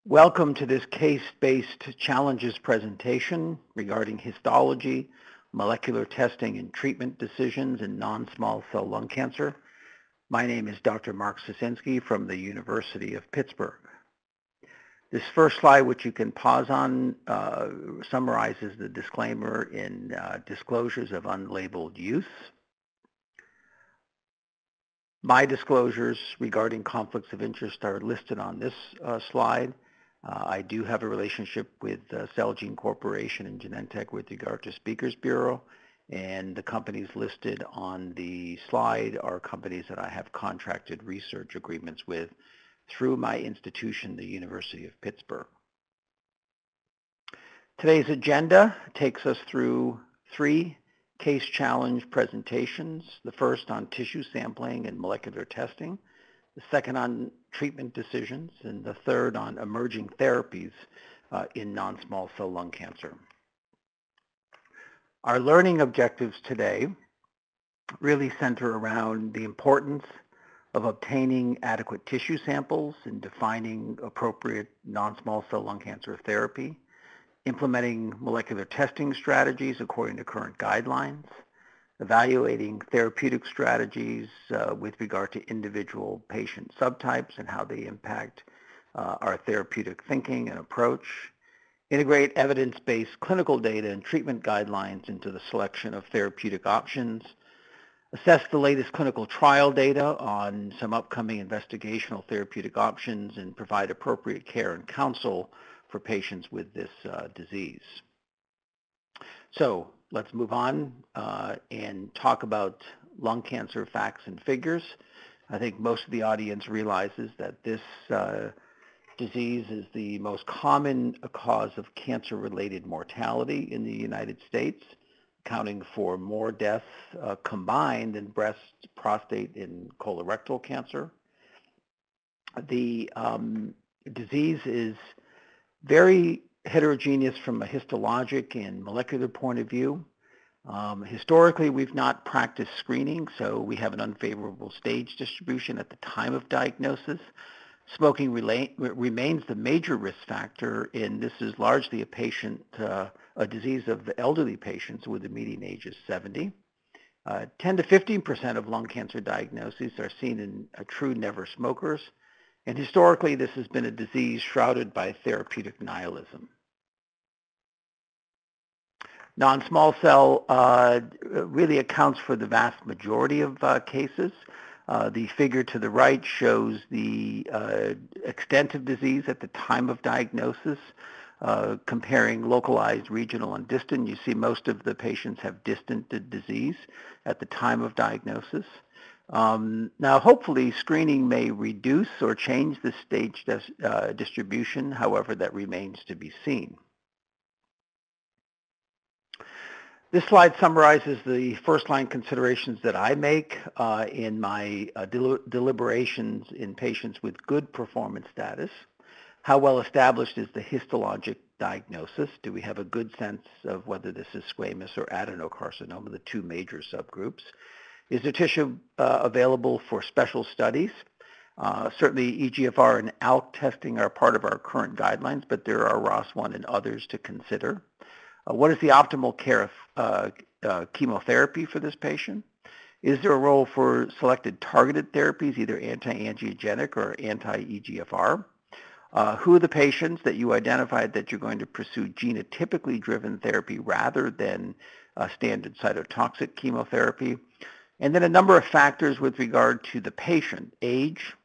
Welcome to this case-based challenges presentation regarding histology, molecular testing and treatment decisions in non-small cell lung cancer. My name is Dr. Mark Sasinski from the University of Pittsburgh. This first slide, which you can pause on, summarizes the disclaimer in disclosures of unlabeled use. My disclosures regarding conflicts of interest are listed on this slide. I do have a relationship with Celgene Corporation and Genentech with regard to Speakers Bureau, and the companies listed on the slide are companies that I have contracted research agreements with through my institution, the University of Pittsburgh. Today's agenda takes us through 3 case challenge presentations, the first on tissue sampling and molecular testing, the second on treatment decisions, and the third on emerging therapies in non-small cell lung cancer. Our learning objectives today really center around the importance of obtaining adequate tissue samples and defining appropriate non-small cell lung cancer therapy, implementing molecular testing strategies according to current guidelines, evaluating therapeutic strategies with regard to individual patient subtypes and how they impact our therapeutic thinking and approach, integrate evidence-based clinical data and treatment guidelines into the selection of therapeutic options, assess the latest clinical trial data on some upcoming investigational therapeutic options, and provide appropriate care and counsel for patients with this disease. So let's move on and talk about lung cancer facts and figures. I think most of the audience realizes that this disease is the most common cause of cancer-related mortality in the United States, accounting for more deaths combined than breast, prostate, and colorectal cancer. The disease is very heterogeneous from a histologic and molecular point of view. Historically, we've not practiced screening, so we have an unfavorable stage distribution at the time of diagnosis. Smoking remains the major risk factor, and this is largely a disease of the elderly patients with a median age of 70. 10 to 15% of lung cancer diagnoses are seen in true never smokers, and historically this has been a disease shrouded by therapeutic nihilism. Non-small cell really accounts for the vast majority of cases. The figure to the right shows the extent of disease at the time of diagnosis, comparing localized, regional, and distant. You see most of the patients have distant disease at the time of diagnosis. Now, hopefully, screening may reduce or change the stage distribution. However, that remains to be seen. This slide summarizes the first-line considerations that I make in my deliberations in patients with good performance status. How well established is the histologic diagnosis? Do we have a good sense of whether this is squamous or adenocarcinoma, the 2 major subgroups? Is there tissue available for special studies? Certainly EGFR and ALK testing are part of our current guidelines, but there are ROS1 and others to consider. What is the optimal care of chemotherapy for this patient? Is there a role for selected targeted therapies, either anti-angiogenic or anti-EGFR? Who are the patients that you identified that you're going to pursue genotypically driven therapy rather than standard cytotoxic chemotherapy? And then a number of factors with regard to the patient: age,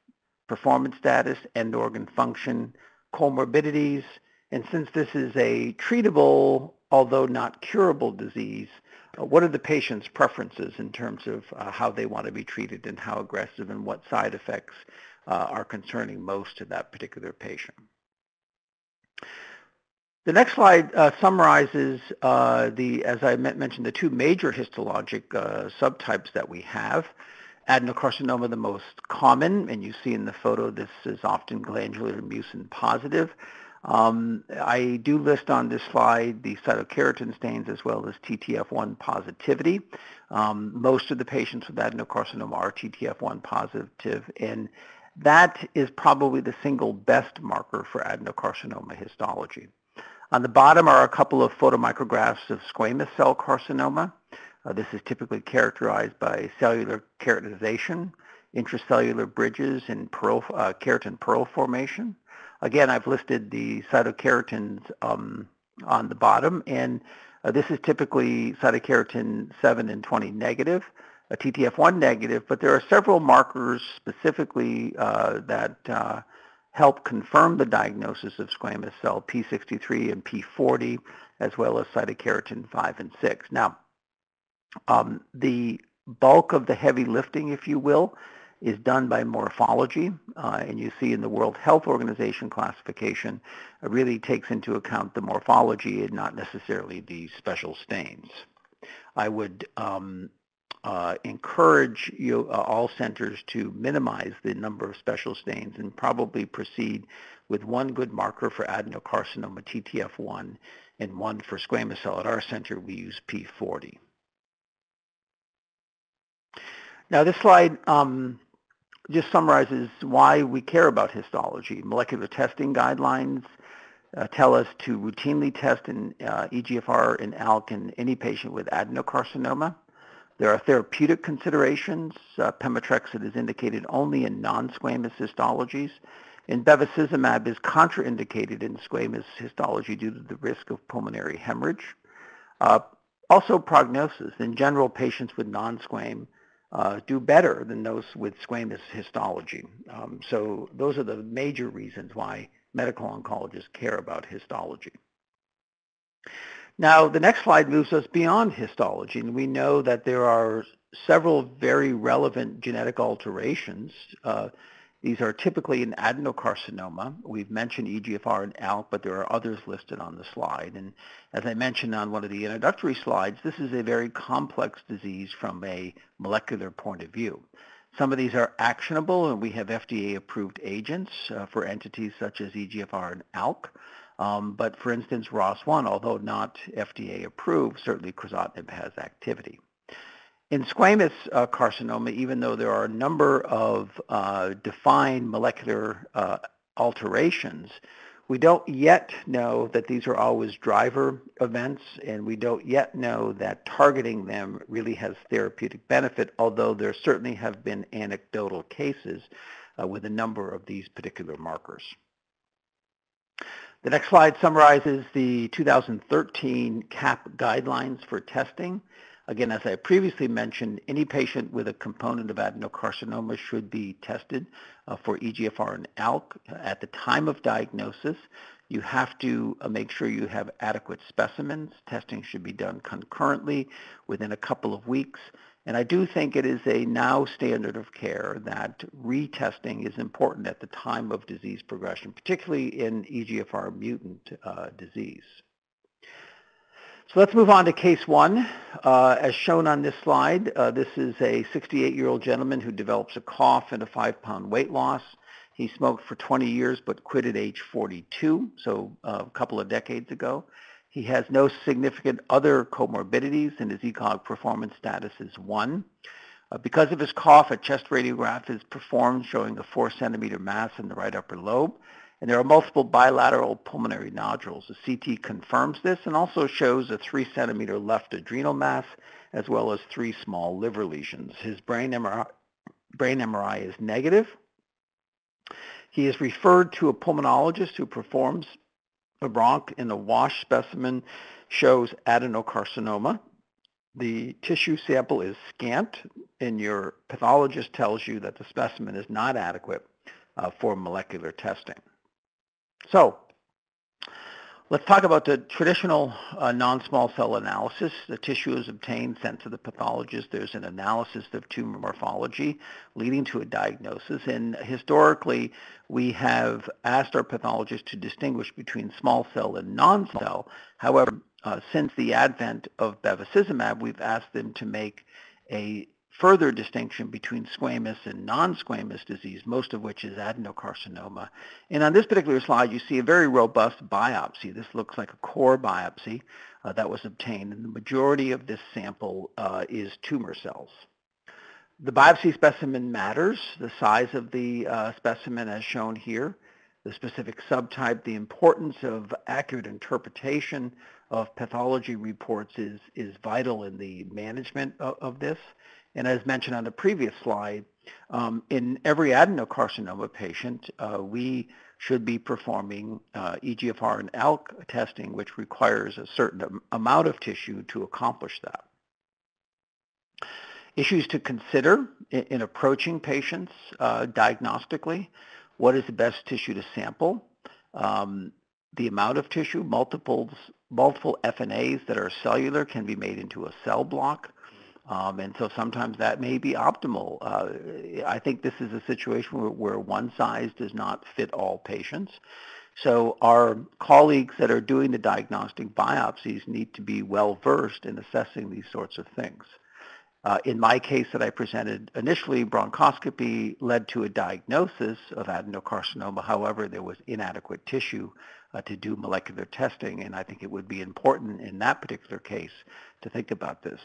performance status, end organ function, comorbidities, and since this is a treatable, although not curable disease, what are the patient's preferences in terms of how they want to be treated and how aggressive and what side effects are concerning most to that particular patient? The next slide summarizes as I mentioned, the 2 major histologic subtypes that we have. Adenocarcinoma, the most common, and you see in the photo this is often glandular mucin positive. I do list on this slide the cytokeratin stains as well as TTF1 positivity. Most of the patients with adenocarcinoma are TTF1 positive, and that is probably the single best marker for adenocarcinoma histology. On the bottom are a couple of photomicrographs of squamous cell carcinoma. This is typically characterized by cellular keratinization, intracellular bridges, and keratin pearl formation. Again, I've listed the cytokeratins on the bottom, and this is typically cytokeratin 7 and 20 negative, TTF1 negative, but there are several markers specifically that help confirm the diagnosis of squamous cell, P63 and P40, as well as cytokeratin 5 and 6. Now, the bulk of the heavy lifting, if you will, is done by morphology, and you see in the World Health Organization classification, it really takes into account the morphology and not necessarily the special stains. I would encourage you, all centers, to minimize the number of special stains and probably proceed with one good marker for adenocarcinoma, TTF1, and one for squamous cell. At our center, we use P40. Now, this slide just summarizes why we care about histology. Molecular testing guidelines tell us to routinely test in EGFR and ALK in any patient with adenocarcinoma. There are therapeutic considerations. Pemetrexed is indicated only in non-squamous histologies, and bevacizumab is contraindicated in squamous histology due to the risk of pulmonary hemorrhage. Also, prognosis. In general, patients with non-squam do better than those with squamous histology. So those are the major reasons why medical oncologists care about histology. Now, the next slide moves us beyond histology, and we know that there are several very relevant genetic alterations. These are typically in adenocarcinoma. We've mentioned EGFR and ALK, but there are others listed on the slide. And as I mentioned on one of the introductory slides, this is a very complex disease from a molecular point of view. Some of these are actionable, and we have FDA-approved agents for entities such as EGFR and ALK. But for instance, ROS1, although not FDA approved, certainly crizotinib has activity. In squamous carcinoma, even though there are a number of defined molecular alterations, we don't yet know that these are always driver events, and we don't yet know that targeting them really has therapeutic benefit, although there certainly have been anecdotal cases with a number of these particular markers. The next slide summarizes the 2013 CAP guidelines for testing. Again, as I previously mentioned, any patient with a component of adenocarcinoma should be tested for EGFR and ALK. At the time of diagnosis, you have to make sure you have adequate specimens. Testing should be done concurrently within a couple of weeks. And I do think it is a now standard of care that retesting is important at the time of disease progression, particularly in EGFR mutant disease. So let's move on to case one. As shown on this slide, this is a 68-year-old gentleman who develops a cough and a 5-pound weight loss. He smoked for 20 years but quit at age 42, so a couple of decades ago. He has no significant other comorbidities, and his ECOG performance status is 1. Because of his cough, a chest radiograph is performed showing a 4-centimeter mass in the right upper lobe, and there are multiple bilateral pulmonary nodules. The CT confirms this and also shows a 3-centimeter left adrenal mass as well as 3 small liver lesions. His brain MRI is negative. He is referred to a pulmonologist who performs a bronch, and the wash specimen shows adenocarcinoma. The tissue sample is scant, and your pathologist tells you that the specimen is not adequate for molecular testing. So let's talk about the traditional non-small cell analysis. The tissue is obtained, sent to the pathologist. There's an analysis of tumor morphology leading to a diagnosis. And historically, we have asked our pathologists to distinguish between small cell and non-cell. However, since the advent of bevacizumab, we've asked them to make a further distinction between squamous and non-squamous disease, most of which is adenocarcinoma. And on this particular slide, you see a very robust biopsy. This looks like a core biopsy that was obtained, and the majority of this sample is tumor cells. The biopsy specimen matters, the size of the specimen as shown here, the specific subtype, the importance of accurate interpretation of pathology reports is vital in the management of this. And as mentioned on the previous slide, in every adenocarcinoma patient, we should be performing EGFR and ALK testing, which requires a certain amount of tissue to accomplish that. Issues to consider in approaching patients diagnostically: what is the best tissue to sample? The amount of tissue, multiple FNAs that are cellular can be made into a cell block. And so sometimes that may be optimal. I think this is a situation where one size does not fit all patients. So our colleagues that are doing the diagnostic biopsies need to be well versed in assessing these sorts of things. In my case that I presented initially, bronchoscopy led to a diagnosis of adenocarcinoma. However, there was inadequate tissue to do molecular testing, and I think it would be important in that particular case to think about this.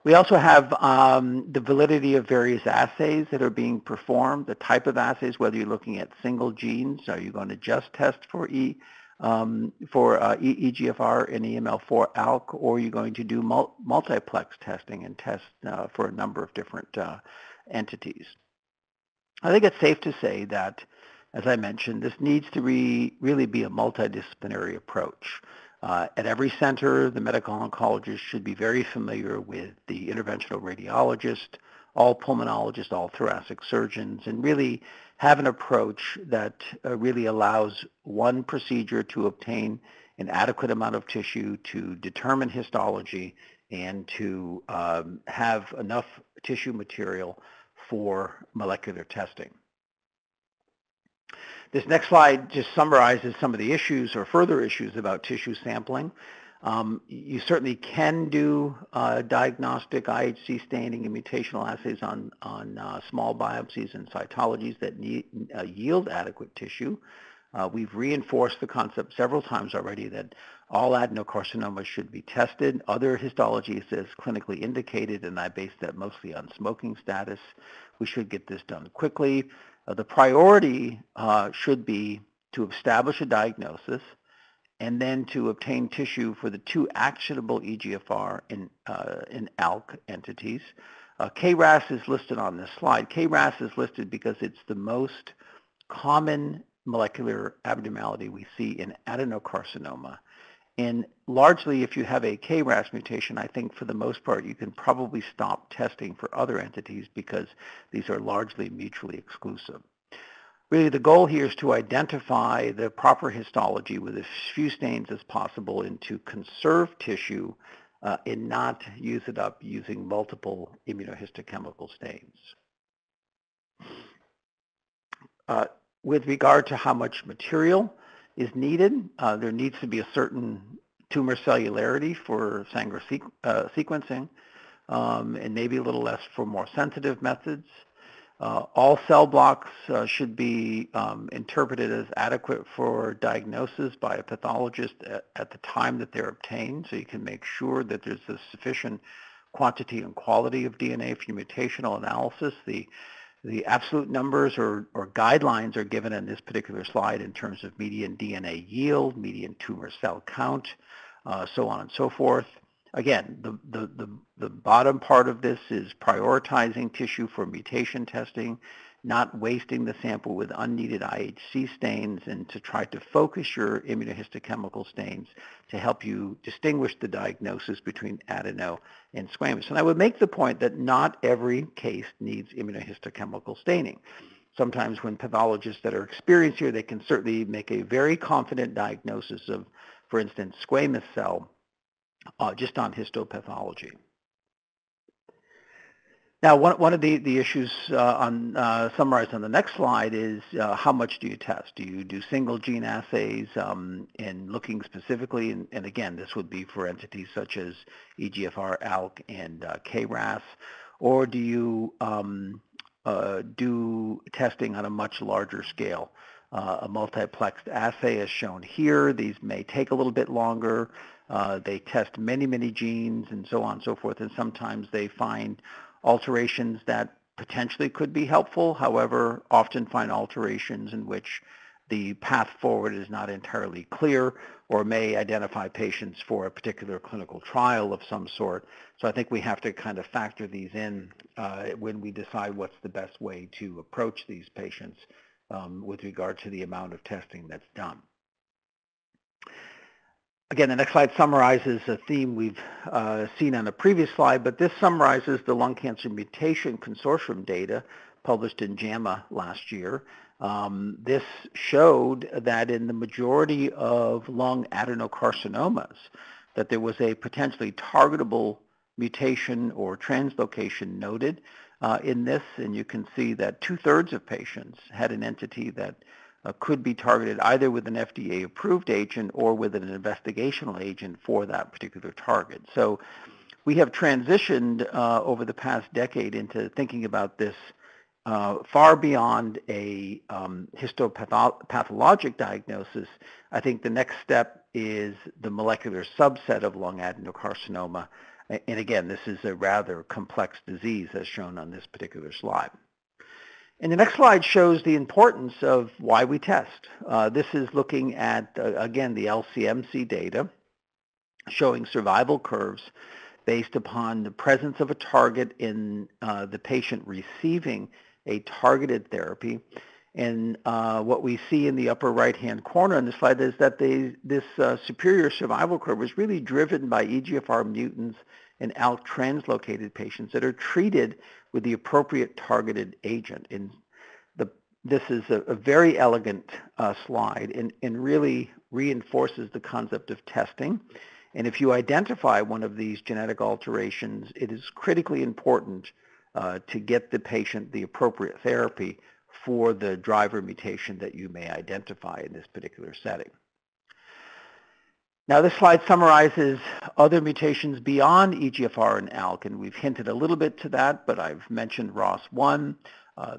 We also have the validity of various assays that are being performed, the type of assays, whether you're looking at single genes, are you going to just test for EGFR and EML4 ALK, or are you going to do multiplex testing and test for a number of different entities? I think it's safe to say that, as I mentioned, this needs to really be a multidisciplinary approach. At every center, the medical oncologist should be very familiar with the interventional radiologist, all pulmonologists, all thoracic surgeons, and really have an approach that really allows one procedure to obtain an adequate amount of tissue, to determine histology, and to have enough tissue material for molecular testing. This next slide just summarizes some of the issues or further issues about tissue sampling. You certainly can do diagnostic IHC staining and mutational assays on small biopsies and cytologies that yield adequate tissue. We've reinforced the concept several times already that all adenocarcinomas should be tested. Other histologies is clinically indicated, and I base that mostly on smoking status. We should get this done quickly. The priority should be to establish a diagnosis and then to obtain tissue for the two actionable EGFR and ALK entities. KRAS is listed on this slide. KRAS is listed because it's the most common molecular abnormality we see in adenocarcinoma. And largely, if you have a KRAS mutation, I think for the most part, you can probably stop testing for other entities because these are largely mutually exclusive. Really, the goal here is to identify the proper histology with as few stains as possible and to conserve tissue and not use it up using multiple immunohistochemical stains. With regard to how much material is needed, there needs to be a certain tumor cellularity for Sanger sequencing, and maybe a little less for more sensitive methods. All cell blocks should be interpreted as adequate for diagnosis by a pathologist at the time that they're obtained, so you can make sure that there's a sufficient quantity and quality of DNA for your mutational analysis. The absolute numbers or guidelines are given in this particular slide in terms of median DNA yield, median tumor cell count, so on and so forth. Again, the bottom part of this is prioritizing tissue for mutation testing, not wasting the sample with unneeded IHC stains, and to try to focus your immunohistochemical stains to help you distinguish the diagnosis between adeno and squamous. And I would make the point that not every case needs immunohistochemical staining. Sometimes when pathologists that are experienced here, they can certainly make a very confident diagnosis of, for instance, squamous cell just on histopathology. Now, one of the issues summarized on the next slide is how much do you test? Do you do single gene assays and looking specifically, and again, this would be for entities such as EGFR, ALK, and KRAS, or do you do testing on a much larger scale? A multiplexed assay is shown here. These may take a little bit longer. They test many genes and so on and so forth, and sometimes they find alterations that potentially could be helpful, however, often find alterations in which the path forward is not entirely clear or may identify patients for a particular clinical trial of some sort. So I think we have to kind of factor these in when we decide what's the best way to approach these patients with regard to the amount of testing that's done. Again, the next slide summarizes a theme we've seen on the previous slide, but this summarizes the lung cancer mutation consortium data published in JAMA last year. This showed that in the majority of lung adenocarcinomas, that there was a potentially targetable mutation or translocation noted in this, and you can see that 2/3 of patients had an entity that could be targeted either with an FDA-approved agent or with an investigational agent for that particular target. So we have transitioned over the past decade into thinking about this far beyond a histopathologic diagnosis. I think the next step is the molecular subset of lung adenocarcinoma. And again, this is a rather complex disease as shown on this particular slide. And the next slide shows the importance of why we test. This is looking at, again, the LCMC data showing survival curves based upon the presence of a target in the patient receiving a targeted therapy. And what we see in the upper right-hand corner on the slide is that this superior survival curve is really driven by EGFR mutants and ALK translocated patients that are treated with the appropriate targeted agent. And this is a very elegant slide and really reinforces the concept of testing. And if you identify one of these genetic alterations, it is critically important to get the patient the appropriate therapy for the driver mutation that you may identify in this particular setting. Now this slide summarizes other mutations beyond EGFR and ALK, and we've hinted a little bit to that, but I've mentioned ROS1.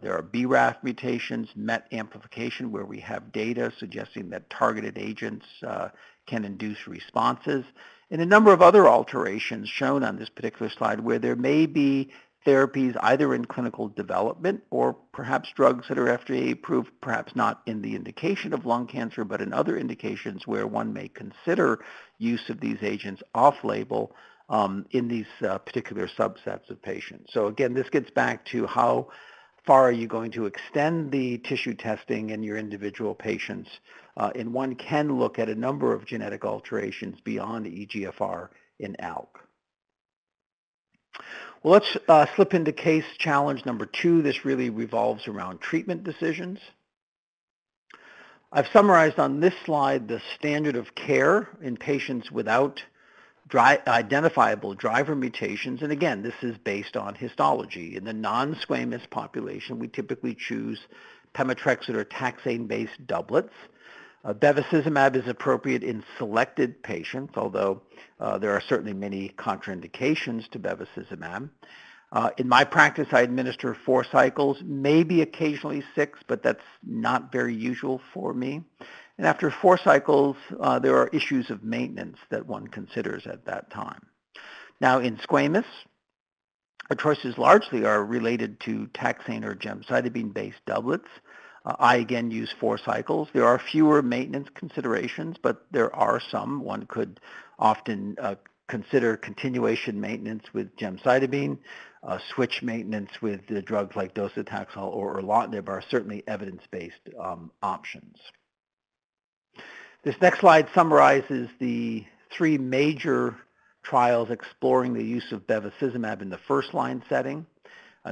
There are BRAF mutations, MET amplification, where we have data suggesting that targeted agents can induce responses, and a number of other alterations shown on this particular slide where there may be therapies either in clinical development or perhaps drugs that are FDA approved, perhaps not in the indication of lung cancer, but in other indications where one may consider use of these agents off-label in these particular subsets of patients. So again, this gets back to how far are you going to extend the tissue testing in your individual patients, and one can look at a number of genetic alterations beyond EGFR and ALK. Well, let's slip into case challenge number 2. This really revolves around treatment decisions. I've summarized on this slide the standard of care in patients without identifiable driver mutations. And again, this is based on histology. In the non-squamous population, we typically choose pemetrexed or taxane-based doublets. Bevacizumab is appropriate in selected patients, although there are certainly many contraindications to bevacizumab. In my practice, I administer 4 cycles, maybe occasionally 6, but that's not very usual for me. And after 4 cycles, there are issues of maintenance that one considers at that time. Now, in squamous, our choices largely are related to taxane or gemcitabine-based doublets. I again use 4 cycles. There are fewer maintenance considerations, but there are some. One could often consider continuation maintenance with gemcitabine. Switch maintenance with the drugs like docetaxel or erlotinib are certainly evidence-based options. This next slide summarizes the 3 major trials exploring the use of bevacizumab in the first-line setting.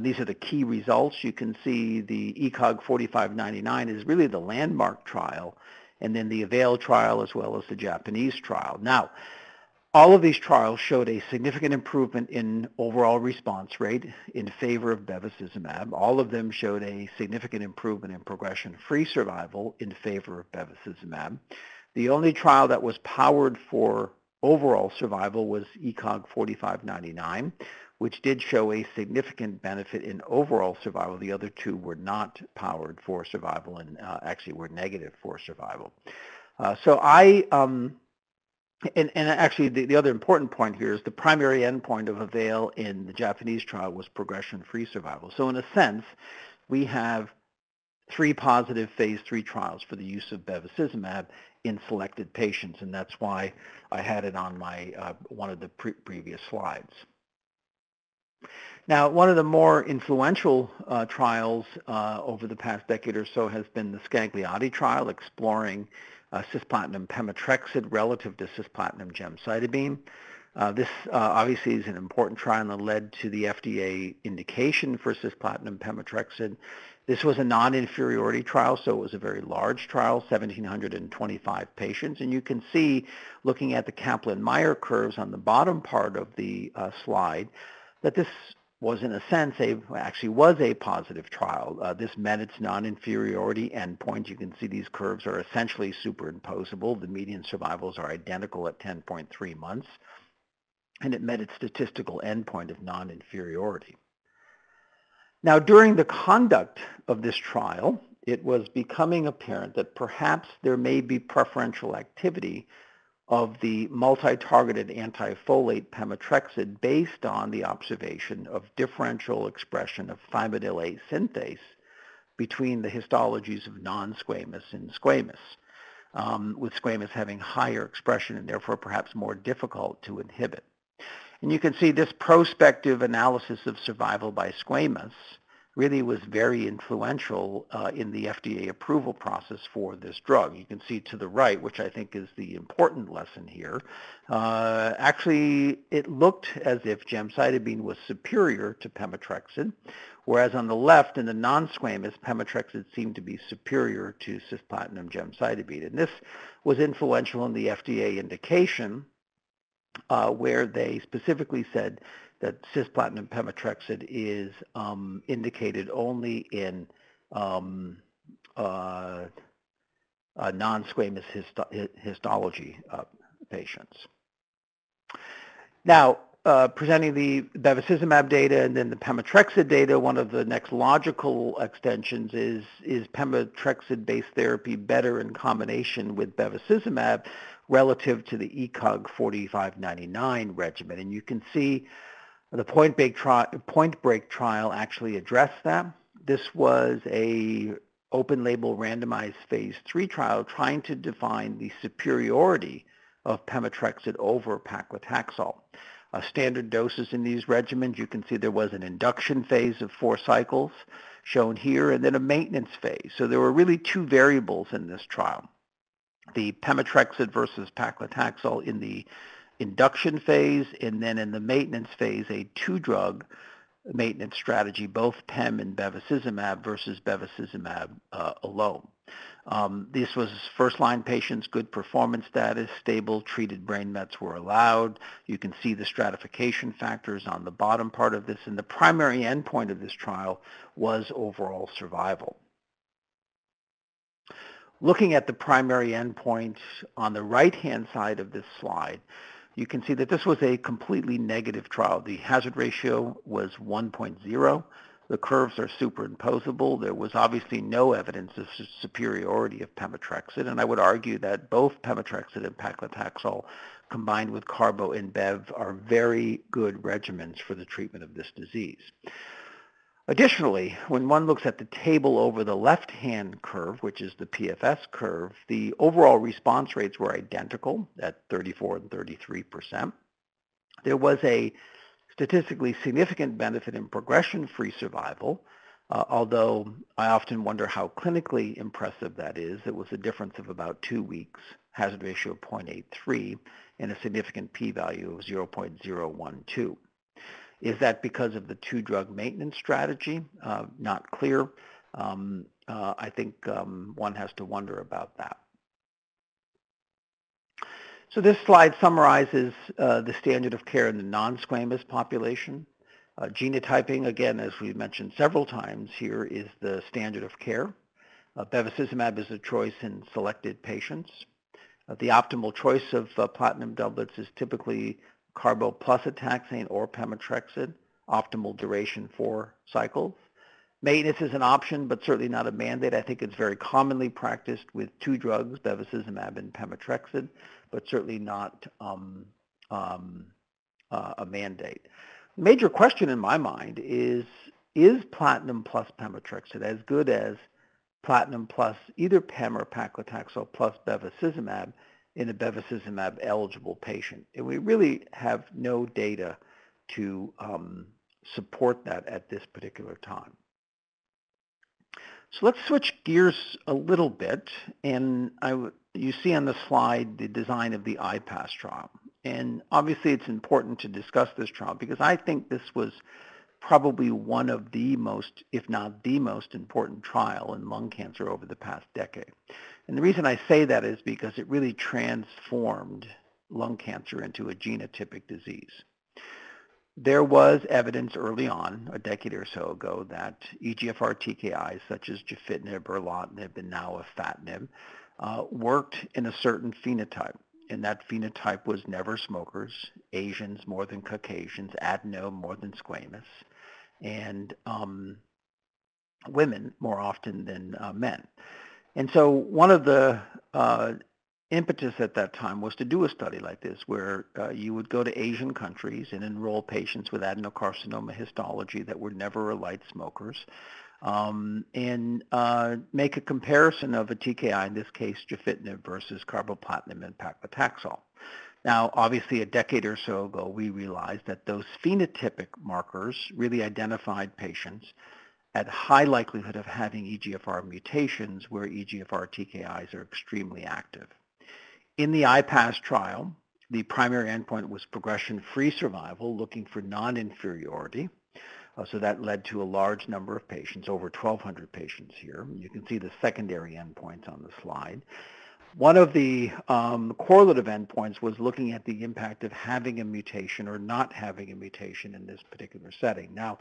These are the key results. You can see the ECOG 4599 is really the landmark trial, and then the AVAIL trial as well as the Japanese trial. Now, all of these trials showed a significant improvement in overall response rate in favor of bevacizumab. All of them showed a significant improvement in progression-free survival in favor of bevacizumab. The only trial that was powered for overall survival was ECOG 4599, which did show a significant benefit in overall survival. The other 2 were not powered for survival and actually were negative for survival. So I And actually, the other important point here is the primary endpoint of AVAIL in the Japanese trial was progression-free survival. So in a sense, we have 3 positive phase 3 trials for the use of bevacizumab in selected patients, and that's why I had it on my one of the previous slides. Now, one of the more influential trials over the past decade or so has been the Scagliotti trial, exploring cisplatin pemetrexed relative to cisplatin gemcitabine. This obviously is an important trial that led to the FDA indication for cisplatin pemetrexed. This was a non-inferiority trial, so it was a very large trial, 1,725 patients. And you can see, looking at the Kaplan-Meier curves on the bottom part of the slide, that this was in a sense actually was a positive trial. This met its non-inferiority endpoint. You can see these curves are essentially superimposable. The median survivals are identical at 10.3 months, and it met its statistical endpoint of non-inferiority. Now, during the conduct of this trial, it was becoming apparent that perhaps there may be preferential activity of the multi-targeted antifolate pemetrexed based on the observation of differential expression of thymidine A synthase between the histologies of non-squamous and squamous, with squamous having higher expression and therefore perhaps more difficult to inhibit. And you can see this prospective analysis of survival by squamous really was very influential in the FDA approval process for this drug. You can see to the right, which I think is the important lesson here, actually it looked as if gemcitabine was superior to pemetrexed, whereas on the left in the non-squamous, pemetrexed seemed to be superior to cisplatin gemcitabine. And this was influential in the FDA indication, where they specifically said that cisplatin pemetrexed is indicated only in non-squamous histology patients. Now, presenting the bevacizumab data and then the pemetrexed data, one of the next logical extensions is pemetrexed-based therapy better in combination with bevacizumab relative to the ECOG 4599 regimen? And you can see the Point Break trial actually addressed that. This was a open-label randomized phase 3 trial trying to define the superiority of pemetrexed over paclitaxel. Standard doses in these regimens, you can see there was an induction phase of 4 cycles shown here, and then a maintenance phase. So there were really 2 variables in this trial. The pemetrexed versus paclitaxel in the induction phase, and then in the maintenance phase, a 2-drug maintenance strategy, both PEM and bevacizumab versus bevacizumab alone. This was first-line patients, good performance status, stable, treated brain mets were allowed. You can see the stratification factors on the bottom part of this, and the primary endpoint of this trial was overall survival. Looking at the primary endpoint on the right-hand side of this slide, you can see that this was a completely negative trial. The hazard ratio was 1.0. The curves are superimposable. There was obviously no evidence of superiority of pemetrexed, and I would argue that both pemetrexed and paclitaxel combined with carbo and bev are very good regimens for the treatment of this disease. Additionally, when one looks at the table over the left-hand curve, which is the PFS curve, the overall response rates were identical at 34 and 33%. There was a statistically significant benefit in progression-free survival, although I often wonder how clinically impressive that is. It was a difference of about 2 weeks, hazard ratio of 0.83, and a significant p-value of 0.012. Is that because of the 2-drug maintenance strategy? Not clear. I think one has to wonder about that. So this slide summarizes the standard of care in the non-squamous population. Genotyping, again, as we mentioned several times here, is the standard of care. Bevacizumab is a choice in selected patients. The optimal choice of platinum doublets is typically carbo plus a taxane or pemetrexed, optimal duration 4 cycles. Maintenance is an option, but certainly not a mandate. I think it's very commonly practiced with two drugs, bevacizumab and pemetrexed, but certainly not a mandate. The major question in my mind is platinum plus pemetrexed as good as platinum plus either PEM or paclitaxel plus bevacizumab in a bevacizumab eligible patient? And we really have no data to support that at this particular time. So let's switch gears a little bit, and you see on the slide the design of the IPASS trial. And obviously it's important to discuss this trial because I think this was probably one of the most, if not the most important trial in lung cancer over the past decade. And the reason I say that is because it really transformed lung cancer into a genotypic disease. There was evidence early on, a decade or so ago, that EGFR TKIs such as gefitinib, erlotinib, and now afatinib worked in a certain phenotype. And that phenotype was never smokers, Asians more than Caucasians, adeno more than squamous, and women more often than men. And so one of the impetus at that time was to do a study like this where you would go to Asian countries and enroll patients with adenocarcinoma histology that were never light smokers and make a comparison of a TKI, in this case gefitinib versus carboplatin and paclitaxel. Now, obviously, a decade or so ago, we realized that those phenotypic markers really identified patients at high likelihood of having EGFR mutations where EGFR TKIs are extremely active. In the IPASS trial, the primary endpoint was progression-free survival, looking for non-inferiority. So that led to a large number of patients, over 1,200 patients here. You can see the secondary endpoints on the slide. One of the correlative endpoints was looking at the impact of having a mutation or not having a mutation in this particular setting. Now,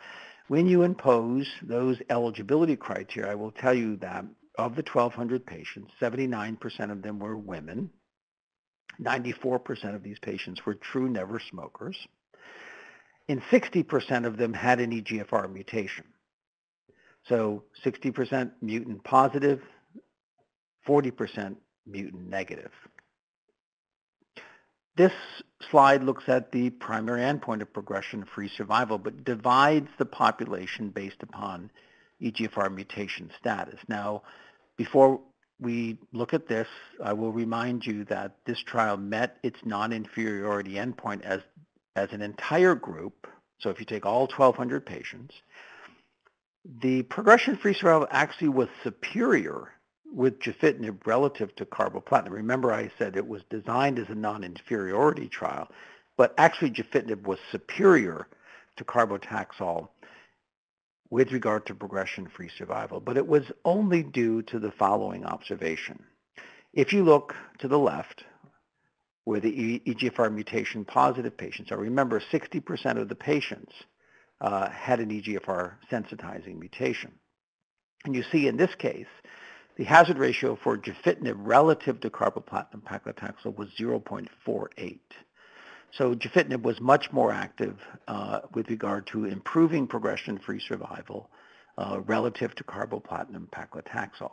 when you impose those eligibility criteria, I will tell you that of the 1,200 patients, 79% of them were women. 94% of these patients were true never smokers. And 60% of them had an EGFR mutation. So 60% mutant positive, 40% mutant negative. This slide looks at the primary endpoint of progression-free survival, but divides the population based upon EGFR mutation status. Now, before we look at this, I will remind you that this trial met its non-inferiority endpoint as an entire group. So if you take all 1,200 patients, the progression-free survival actually was superior with gefitinib relative to carboplatin. Remember, I said it was designed as a non-inferiority trial, but actually gefitinib was superior to carbotaxol with regard to progression-free survival. But it was only due to the following observation. If you look to the left, where the EGFR mutation positive patients are, remember 60% of the patients had an EGFR sensitizing mutation. And you see in this case, the hazard ratio for gefitinib relative to carboplatin paclitaxel was 0.48. So gefitinib was much more active with regard to improving progression-free survival relative to carboplatin paclitaxel.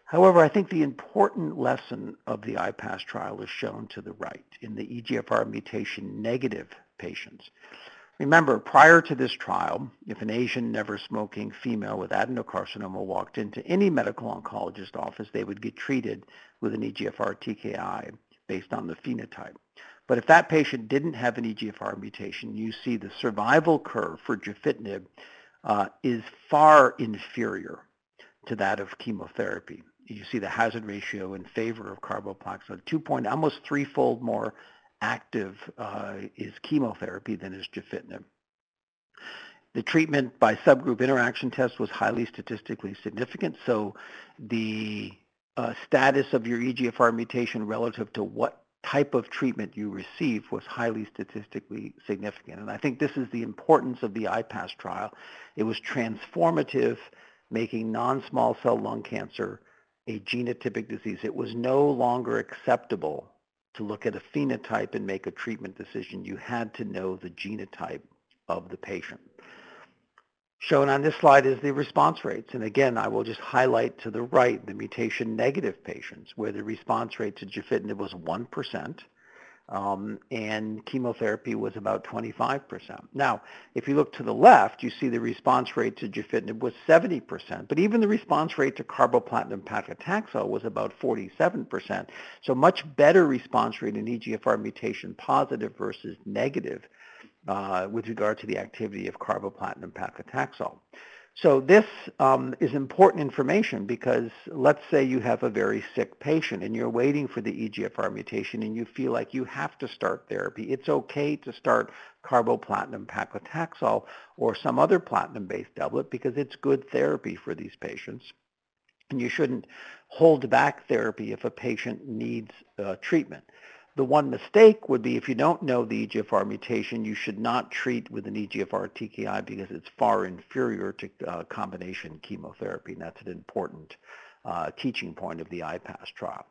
However, I think the important lesson of the IPASS trial is shown to the right in the EGFR mutation negative patients. Remember, prior to this trial, if an Asian never smoking female with adenocarcinoma walked into any medical oncologist office, they would get treated with an EGFR TKI based on the phenotype. But if that patient didn't have an EGFR mutation, you see the survival curve for gefitinib is far inferior to that of chemotherapy. You see the hazard ratio in favor of carboplatin, almost threefold more active is chemotherapy than is gefitinib. The treatment by subgroup interaction test was highly statistically significant, so the status of your EGFR mutation relative to what type of treatment you received was highly statistically significant. And I think this is the importance of the IPASS trial. It was transformative, making non-small cell lung cancer a genotypic disease. It was no longer acceptable to look at a phenotype and make a treatment decision. You had to know the genotype of the patient. Shown on this slide is the response rates. And again, I will just highlight to the right the mutation-negative patients, where the response rate to gefitinib was 1%, and chemotherapy was about 25%. Now, if you look to the left, you see the response rate to gefitinib was 70%, but even the response rate to carboplatin paclitaxel was about 47%. So much better response rate in EGFR mutation positive versus negative with regard to the activity of carboplatin paclitaxel. So this is important information because let's say you have a very sick patient and you're waiting for the EGFR mutation and you feel like you have to start therapy. It's okay to start carboplatin paclitaxel or some other platinum-based doublet because it's good therapy for these patients. And you shouldn't hold back therapy if a patient needs treatment. The one mistake would be if you don't know the EGFR mutation, you should not treat with an EGFR TKI because it's far inferior to combination chemotherapy, and that's an important teaching point of the IPASS trial.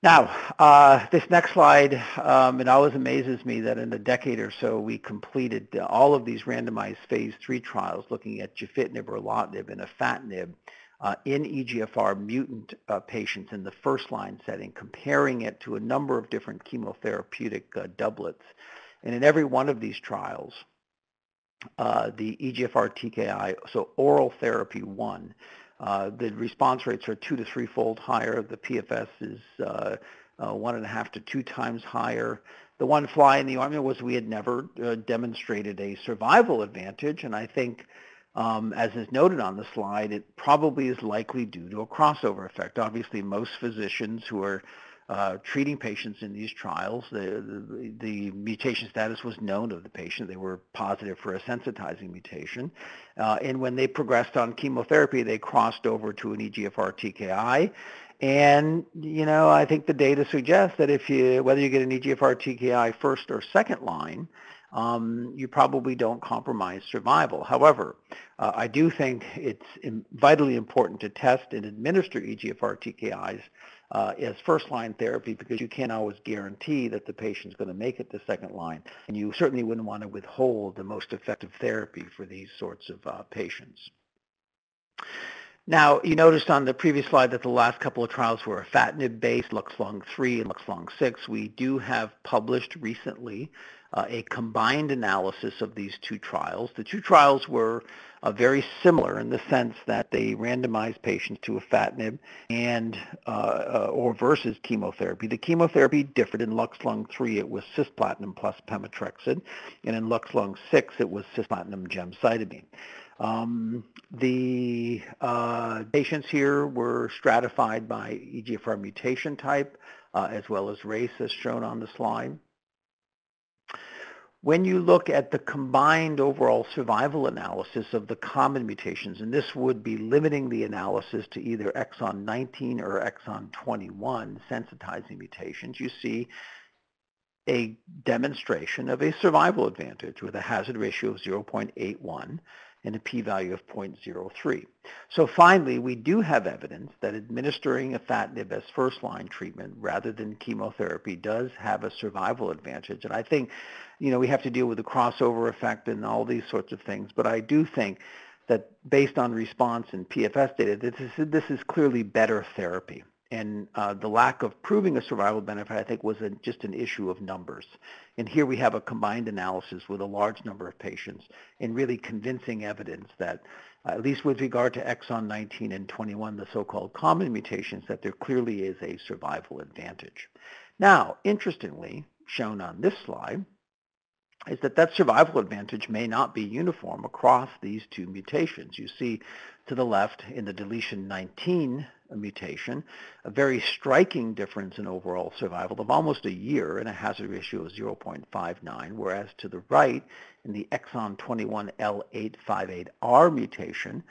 Now, this next slide, it always amazes me that in a decade or so we completed all of these randomized phase 3 trials looking at gefitinib, erlotinib, and afatinib in EGFR mutant patients in the first-line setting, comparing it to a number of different chemotherapeutic doublets. And in every one of these trials, the EGFR TKI, so oral therapy won. The response rates are 2 to 3-fold higher. The PFS is 1.5 to 2 times higher. The one fly in the ointment was we had never demonstrated a survival advantage, and I think as is noted on the slide, it probably is likely due to a crossover effect. Obviously, most physicians who are treating patients in these trials, the mutation status was known of the patient. They were positive for a sensitizing mutation. And when they progressed on chemotherapy, they crossed over to an EGFR TKI. And, you know, I think the data suggests that whether you get an EGFR TKI first or second line, you probably don't compromise survival. However, I do think it's vitally important to test and administer EGFR TKIs as first-line therapy because you can't always guarantee that the patient's going to make it to second line, and you certainly wouldn't want to withhold the most effective therapy for these sorts of patients. Now, you noticed on the previous slide that the last couple of trials were afatinib-based, LUX-Lung 3 and LUX-Lung 6. We do have published recently a combined analysis of these two trials. The two trials were very similar in the sense that they randomized patients to afatinib and or versus chemotherapy. The chemotherapy differed. In LUX-Lung 3, it was cisplatin plus pemetrexed, and in LUX-Lung 6, it was cisplatin gemcitabine. The patients here were stratified by EGFR mutation type as well as race, as shown on the slide. When you look at the combined overall survival analysis of the common mutations, and this would be limiting the analysis to either exon 19 or exon 21 sensitizing mutations, you see a demonstration of a survival advantage with a hazard ratio of 0.81 and a p-value of 0.03. So finally, we do have evidence that administering afatinib as first-line treatment rather than chemotherapy does have a survival advantage. And I think, you know, we have to deal with the crossover effect and all these sorts of things, but I do think that based on response and PFS data, this is clearly better therapy. And the lack of proving a survival benefit, I think, was just an issue of numbers. And here we have a combined analysis with a large number of patients and really convincing evidence that, at least with regard to exon 19 and 21, the so-called common mutations, that there clearly is a survival advantage. Now, interestingly, shown on this slide, is that survival advantage may not be uniform across these two mutations. You see to the left in the deletion 19 mutation, a very striking difference in overall survival of almost a year and a hazard ratio of 0.59, whereas to the right in the exon 21 L858R mutation,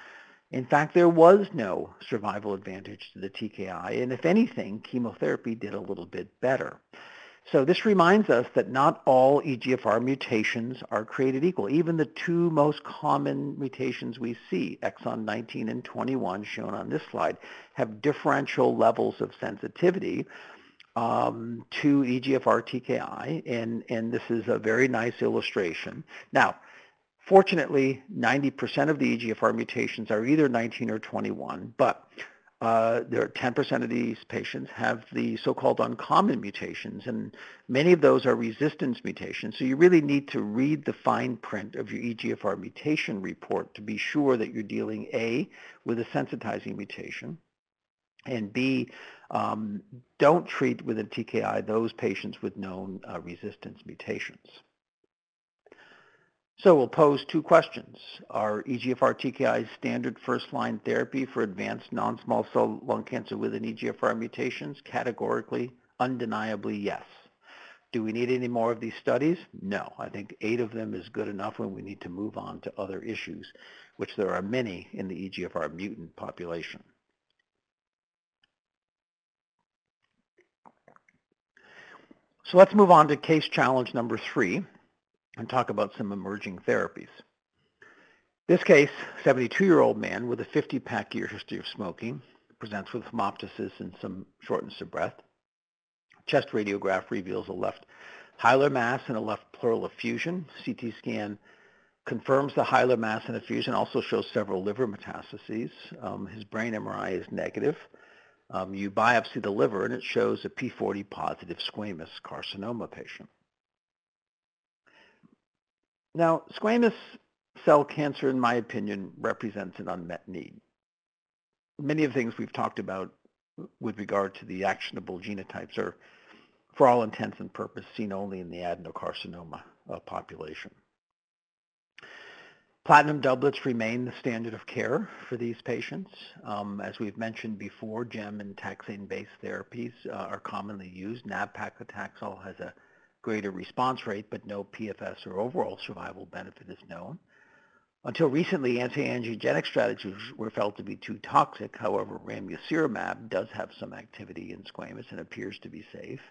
in fact, there was no survival advantage to the TKI, and if anything, chemotherapy did a little bit better. So this reminds us that not all EGFR mutations are created equal. Even the two most common mutations we see, exon 19 and 21, shown on this slide, have differential levels of sensitivity to EGFR TKI, and this is a very nice illustration. Now, Fortunately, 90% of the EGFR mutations are either 19 or 21, but there are 10% of these patients have the so-called uncommon mutations, and many of those are resistance mutations. So you really need to read the fine print of your EGFR mutation report to be sure that you're dealing A, with a sensitizing mutation, and B, don't treat with a TKI those patients with known resistance mutations. So we'll pose two questions. Are EGFR TKIs standard first-line therapy for advanced non-small cell lung cancer with an EGFR mutations? Categorically, undeniably, yes. Do we need any more of these studies? No. I think 8 of them is good enough when we need to move on to other issues, which there are many in the EGFR mutant population. So let's move on to case challenge number 3. And talk about some emerging therapies. This case, 72-year-old man with a 50-pack year history of smoking, presents with hemoptysis and some shortness of breath. Chest radiograph reveals a left hilar mass and a left pleural effusion. CT scan confirms the hilar mass and effusion, also shows several liver metastases. His brain MRI is negative. You biopsy the liver and it shows a P40 positive squamous carcinoma patient. Now, squamous cell cancer, in my opinion, represents an unmet need. Many of the things we've talked about with regard to the actionable genotypes are, for all intents and purposes, seen only in the adenocarcinoma population. Platinum doublets remain the standard of care for these patients. As we've mentioned before, gem and taxane-based therapies are commonly used. Nab-paclitaxel has a greater response rate, but no PFS or overall survival benefit is known. Until recently, anti-angiogenic strategies were felt to be too toxic. However, ramucirumab does have some activity in squamous and appears to be safe.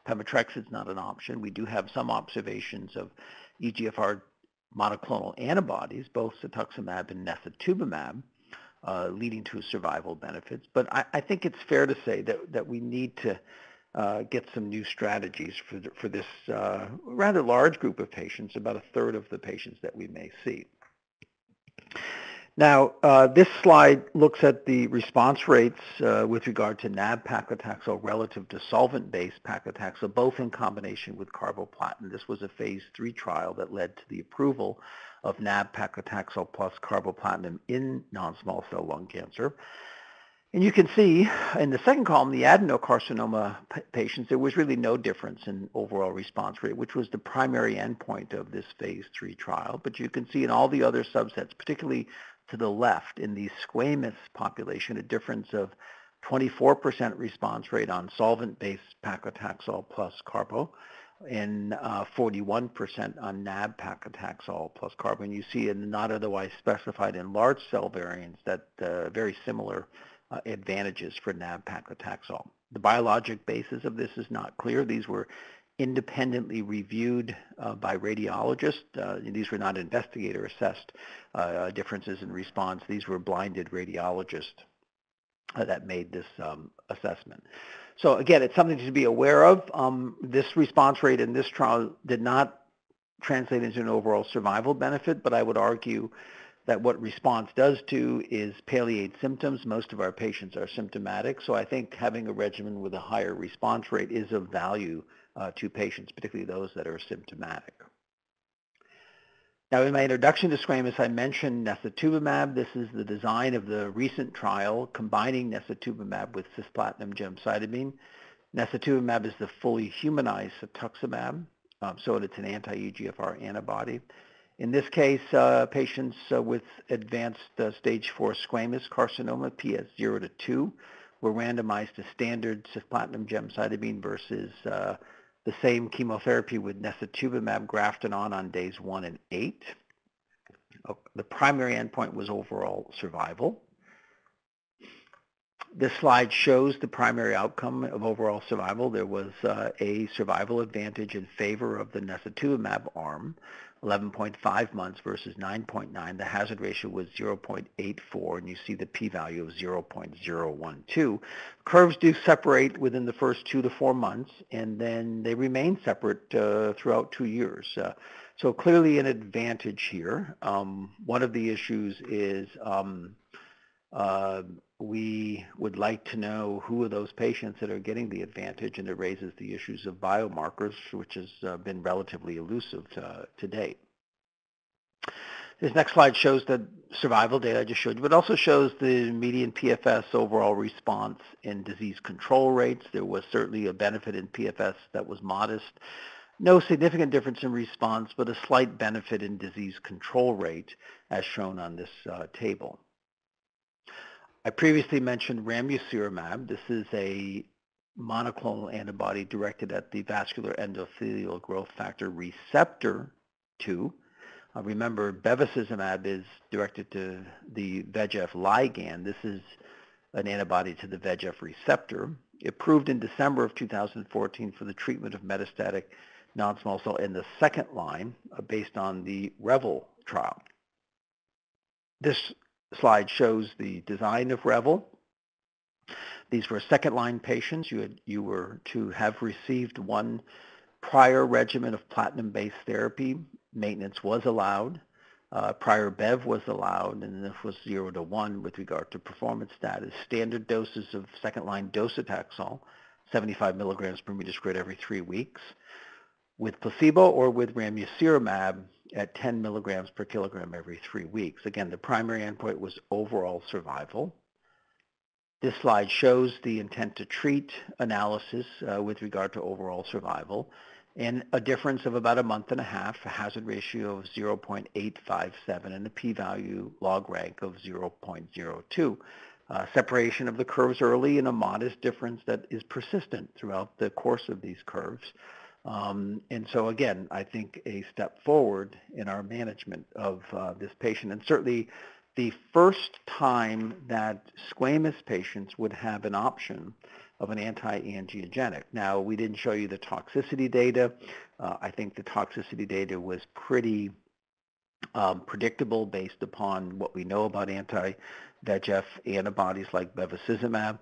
Pemetrexed is not an option. We do have some observations of EGFR monoclonal antibodies, both cetuximab and nesotubimab, leading to survival benefits. But I think it's fair to say that we need to get some new strategies for this rather large group of patients, about a third of the patients that we may see. Now, this slide looks at the response rates with regard to nab-paclitaxel relative to solvent-based paclitaxel, both in combination with carboplatin. This was a phase 3 trial that led to the approval of nab-paclitaxel plus carboplatin in non-small cell lung cancer. And you can see in the second column, the adenocarcinoma patients, there was really no difference in overall response rate, which was the primary endpoint of this phase 3 trial. But you can see in all the other subsets, particularly to the left in the squamous population, a difference of 24% response rate on solvent-based paclitaxel plus carbo and 41% on nab-paclitaxel plus carbo. And you see in the not otherwise specified in large cell variants that very similar advantages for nab-paclitaxel. The biologic basis of this is not clear. These were independently reviewed by radiologists. These were not investigator-assessed differences in response. These were blinded radiologists that made this assessment. So again, it's something to be aware of. This response rate in this trial did not translate into an overall survival benefit, but I would argue that what response does do is palliate symptoms. Most of our patients are symptomatic, so I think having a regimen with a higher response rate is of value to patients, particularly those that are symptomatic. Now, in my introduction to squamous, I mentioned nesotubimab. This is the design of the recent trial combining nesotubimab with cisplatin gemcitabine. Nesotubimab is the fully humanized cetuximab, so it's an anti-EGFR antibody. In this case, patients with advanced stage 4 squamous carcinoma, PS 0 to 2, were randomized to standard cisplatin gemcitabine versus the same chemotherapy with nesotubimab grafted on days 1 and 8. The primary endpoint was overall survival. This slide shows the primary outcome of overall survival. There was a survival advantage in favor of the nesotubimab arm, 11.5 months versus 9.9. The hazard ratio was 0.84, and you see the p-value of 0.012. Curves do separate within the first 2 to 4 months, and then they remain separate throughout 2 years. So clearly an advantage here. One of the issues is we would like to know who are those patients that are getting the advantage, and it raises the issues of biomarkers, which has been relatively elusive to date. This next slide shows the survival data I just showed you, but also shows the median PFS overall response in disease control rates. There was certainly a benefit in PFS that was modest. No significant difference in response, but a slight benefit in disease control rate as shown on this table. I previously mentioned ramucirumab. This is a monoclonal antibody directed at the vascular endothelial growth factor receptor 2. Remember, bevacizumab is directed to the VEGF ligand. This is an antibody to the VEGF receptor. Approved in December of 2014 for the treatment of metastatic non-small cell in the second line based on the REVEL trial. This slide shows the design of REVEL. These were second-line patients. You were to have received one prior regimen of platinum-based therapy. Maintenance was allowed. Prior Bev was allowed, and this was 0 to 1 with regard to performance status. Standard doses of second-line docetaxel, 75 milligrams per meter squared every 3 weeks, with placebo or with ramucirumab at 10 milligrams per kilogram every 3 weeks. Again, the primary endpoint was overall survival. This slide shows the intent to treat analysis with regard to overall survival, and a difference of about 1.5 months, a hazard ratio of 0.857, and a p-value log rank of 0.02. Separation of the curves early and a modest difference that is persistent throughout the course of these curves. And so again, I think a step forward in our management of this patient, and certainly the first time that squamous patients would have an option of an anti-angiogenic. Now, we didn't show you the toxicity data. I think the toxicity data was pretty predictable based upon what we know about anti-VEGF antibodies like bevacizumab.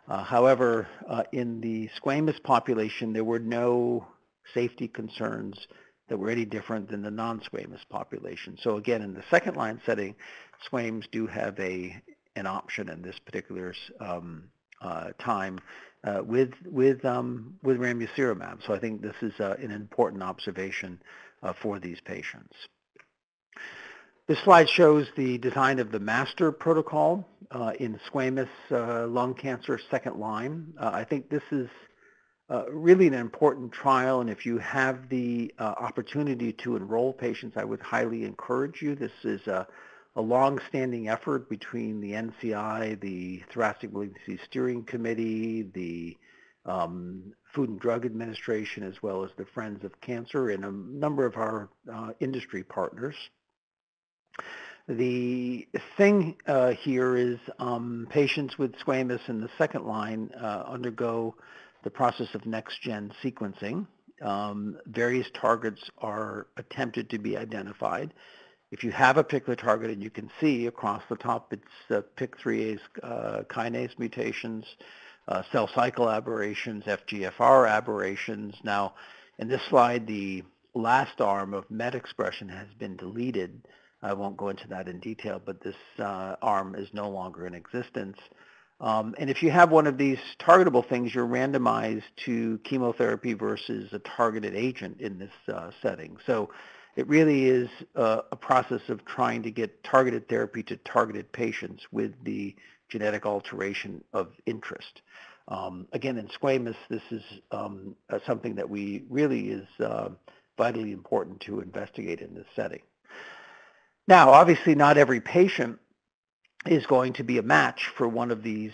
However, in the squamous population, there were no safety concerns that were any different than the non-squamous population. So again, in the second line setting, squams do have an option in this particular time with ramucirumab. So I think this is an important observation for these patients. This slide shows the design of the master protocol in squamous lung cancer second line. I think this is really an important trial, and if you have the opportunity to enroll patients, I would highly encourage you. This is a long-standing effort between the NCI, the Thoracic Malignancy Steering Committee, the Food and Drug Administration, as well as the Friends of Cancer, and a number of our industry partners. The thing here is patients with squamous in the second line undergo the process of next-gen sequencing. Various targets are attempted to be identified. If you have a particular target, and you can see across the top, it's PIK3A kinase mutations, cell cycle aberrations, FGFR aberrations. Now, in this slide, the last arm of MET expression has been deleted. I won't go into that in detail, but this arm is no longer in existence. And if you have one of these targetable things, you're randomized to chemotherapy versus a targeted agent in this setting. So it really is a process of trying to get targeted therapy to targeted patients with the genetic alteration of interest. Again, in squamous, this is something that we really is vitally important to investigate in this setting. Now, obviously, not every patient is going to be a match for one of these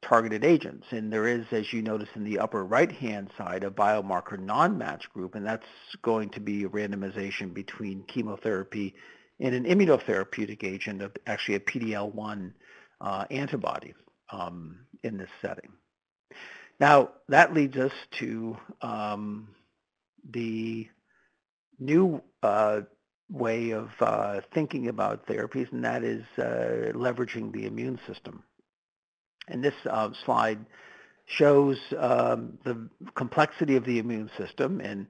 targeted agents. And there is, as you notice in the upper right-hand side, a biomarker non-match group, and that's going to be a randomization between chemotherapy and an immunotherapeutic agent, actually a PD-L1 antibody in this setting. Now, that leads us to the new way of thinking about therapies, and that is leveraging the immune system. And this slide shows the complexity of the immune system and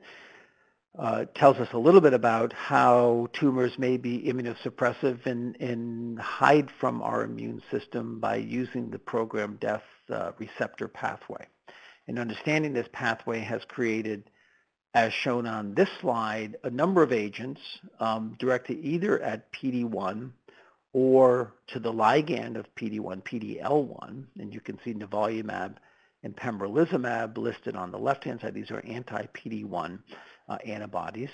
tells us a little bit about how tumors may be immunosuppressive and hide from our immune system by using the programmed death receptor pathway. And understanding this pathway has created, as shown on this slide, a number of agents directed either at PD-1 or to the ligand of PD-1, PD-L1, and you can see nivolumab and pembrolizumab listed on the left-hand side. These are anti-PD-1 antibodies.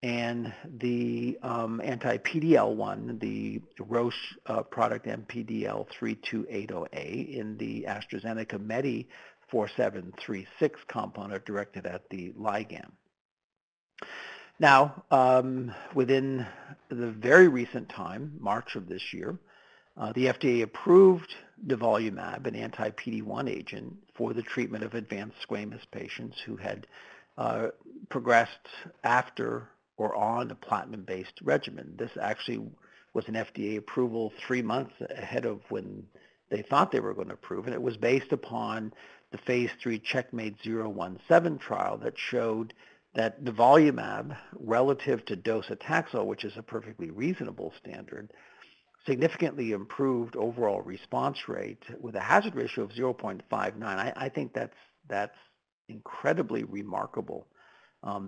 And the anti-PD-L1, the Roche product MPDL32808 in the AstraZeneca Medi 4736 compound are directed at the ligand. Now, within the very recent time, March of this year, the FDA approved nivolumab, an anti-PD-1 agent, for the treatment of advanced squamous patients who had progressed after or on a platinum-based regimen. This actually was an FDA approval 3 months ahead of when they thought they were going to approve, and it was based upon the phase 3 Checkmate 017 trial that showed that nivolumab, relative to docetaxel, which is a perfectly reasonable standard, significantly improved overall response rate with a hazard ratio of 0.59. I think that's incredibly remarkable,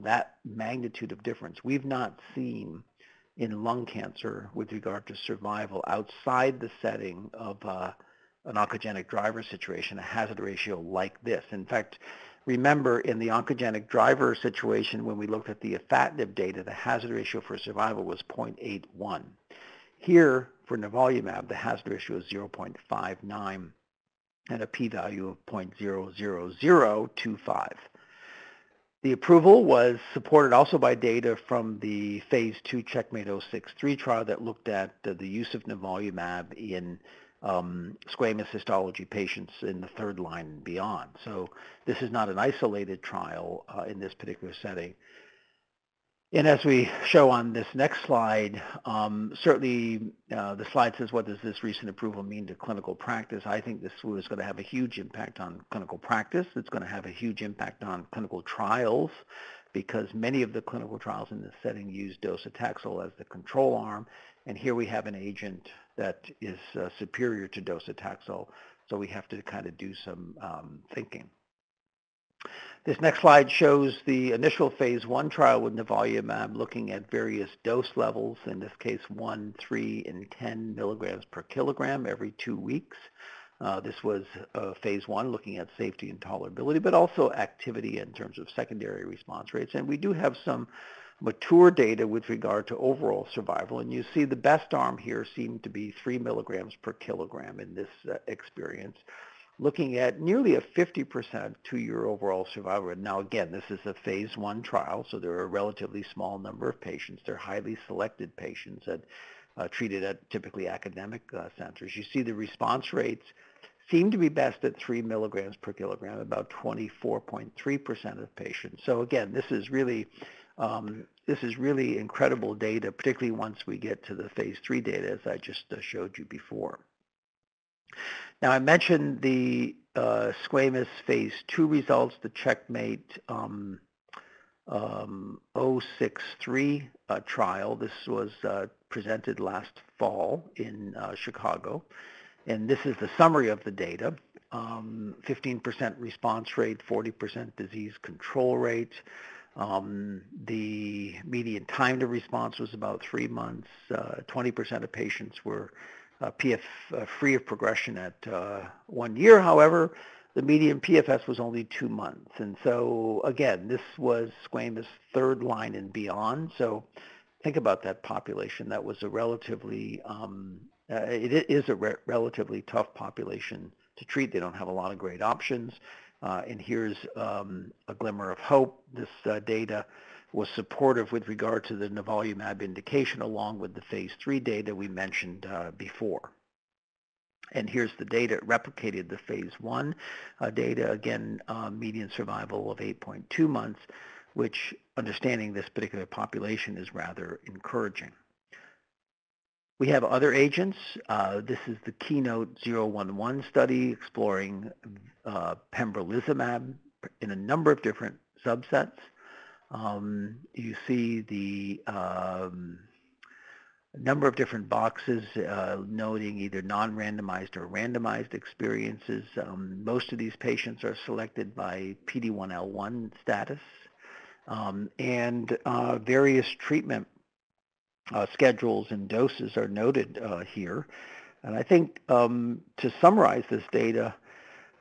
that magnitude of difference. We've not seen in lung cancer with regard to survival outside the setting of an oncogenic driver situation, a hazard ratio like this. In fact, remember in the oncogenic driver situation, when we looked at the afatinib data, the hazard ratio for survival was 0.81. Here, for nivolumab, the hazard ratio is 0.59 and a p-value of 0.00025. The approval was supported also by data from the phase 2 Checkmate 063 trial that looked at the use of nivolumab in squamous histology patients in the third line and beyond. So this is not an isolated trial in this particular setting. And as we show on this next slide, certainly the slide says, what does this recent approval mean to clinical practice? I think this was going to have a huge impact on clinical practice. It's going to have a huge impact on clinical trials because many of the clinical trials in this setting use docetaxel as the control arm. And here we have an agent that is superior to docetaxel. So we have to kind of do some thinking. This next slide shows the initial phase 1 trial with nivolumab looking at various dose levels, in this case 1, 3, and 10 milligrams per kilogram every 2 weeks. This was phase 1 looking at safety and tolerability, but also activity in terms of secondary response rates. And we do have some mature data with regard to overall survival. And you see the best arm here seemed to be 3 milligrams per kilogram in this experience, looking at nearly a 50% 2-year overall survival rate. Now, again, this is a phase 1 trial, so there are a relatively small number of patients. They're highly selected patients that treated at typically academic centers. You see the response rates seem to be best at 3 milligrams per kilogram, about 24.3% of patients. So again, this is really incredible data, particularly once we get to the phase 3 data, as I just showed you before. Now, I mentioned the squamous phase 2 results, the Checkmate 063 trial. This was presented last fall in Chicago. And this is the summary of the data. 15% response rate, 40% disease control rate. The median time to response was about 3 months. 20% of patients were free of progression at 1 year. However, the median PFS was only 2 months. And so, again, this was squamous third line and beyond. So think about that population. That was a relatively, relatively tough population to treat. They don't have a lot of great options. And here's a glimmer of hope. This data was supportive with regard to the nivolumab indication along with the phase 3 data we mentioned before. And here's the data. It replicated the phase 1 data, again, median survival of 8.2 months which understanding this particular population is rather encouraging. We have other agents. This is the Keynote 011 study exploring pembrolizumab in a number of different subsets. You see the number of different boxes noting either non-randomized or randomized experiences. Most of these patients are selected by PD-1L1 status, and various treatment schedules and doses are noted here. And I think to summarize this data,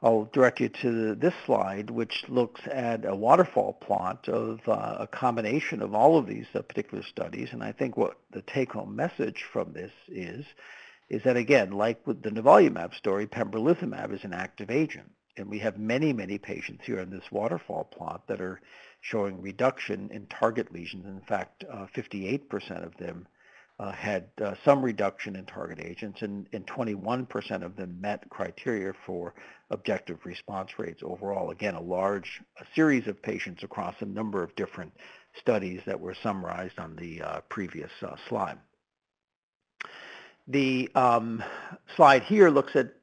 I'll direct you to this slide, which looks at a waterfall plot of a combination of all of these particular studies. And I think what the take-home message from this is that, again, like with the nivolumab story, pembrolizumab is an active agent. And we have many, many patients here in this waterfall plot that are showing reduction in target lesions. In fact, 58% of them had some reduction in target agents, and 21% of them met criteria for objective response rates overall. Again, a series of patients across a number of different studies that were summarized on the previous slide. The slide here looks at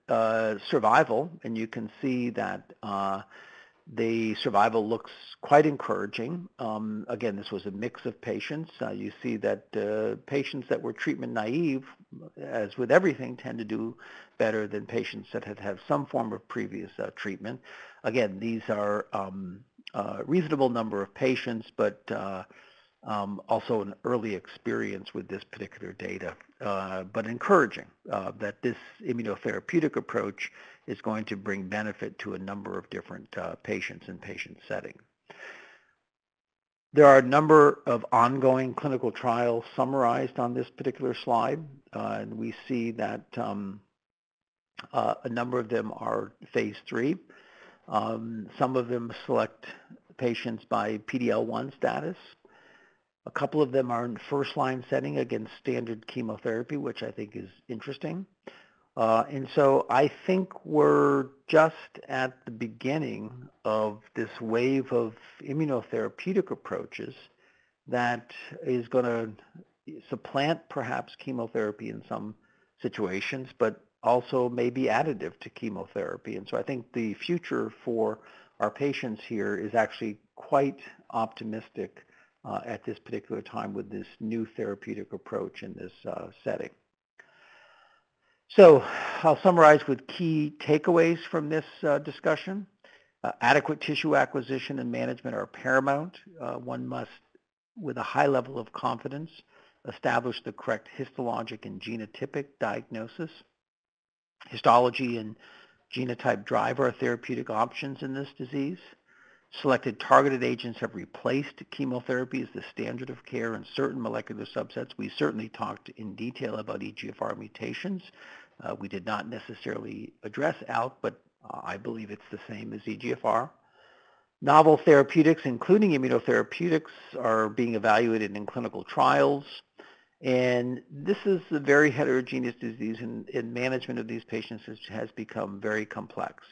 survival, and you can see that the survival looks quite encouraging. Again, this was a mix of patients. You see that patients that were treatment naive, as with everything, tend to do better than patients that had some form of previous treatment. Again, these are a reasonable number of patients, but also an early experience with this particular data, but encouraging that this immunotherapeutic approach is going to bring benefit to a number of different patients and patient settings. There are a number of ongoing clinical trials summarized on this particular slide, and we see that a number of them are phase 3. Some of them select patients by PD-L1 status. A couple of them are in first-line setting against standard chemotherapy, which I think is interesting. And so I think we're just at the beginning of this wave of immunotherapeutic approaches that is going to supplant perhaps chemotherapy in some situations, but also may be additive to chemotherapy. And so I think the future for our patients here is actually quite optimistic at this particular time with this new therapeutic approach in this setting. So I'll summarize with key takeaways from this discussion. Adequate tissue acquisition and management are paramount. One must, with a high level of confidence, establish the correct histologic and genotypic diagnosis. Histology and genotype drive our therapeutic options in this disease. Selected targeted agents have replaced chemotherapy as the standard of care in certain molecular subsets. We certainly talked in detail about EGFR mutations. We did not necessarily address ALK, but I believe it's the same as EGFR. Novel therapeutics, including immunotherapeutics, are being evaluated in clinical trials. And this is a very heterogeneous disease, and management of these patients has become very complex.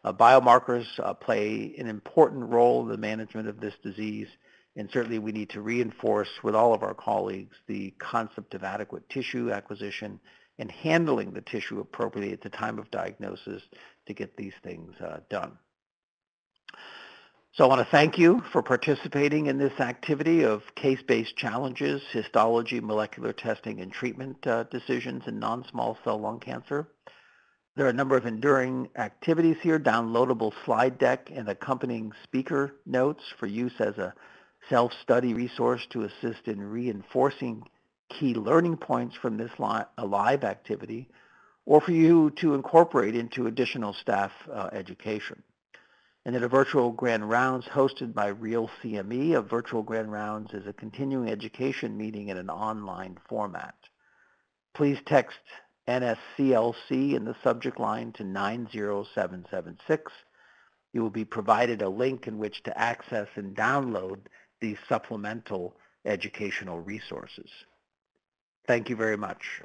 Biomarkers play an important role in the management of this disease, and certainly we need to reinforce with all of our colleagues the concept of adequate tissue acquisition and handling the tissue appropriately at the time of diagnosis to get these things done. So I want to thank you for participating in this activity of case-based challenges, histology, molecular testing, and treatment decisions in non-small cell lung cancer. There are a number of enduring activities here, downloadable slide deck and accompanying speaker notes for use as a self-study resource to assist in reinforcing key learning points from this live activity, or for you to incorporate into additional staff education. And then a virtual grand rounds hosted by Real CME. A virtual grand rounds is a continuing education meeting in an online format. Please text NSCLC in the subject line to 90776. You will be provided a link in which to access and download these supplemental educational resources. Thank you very much.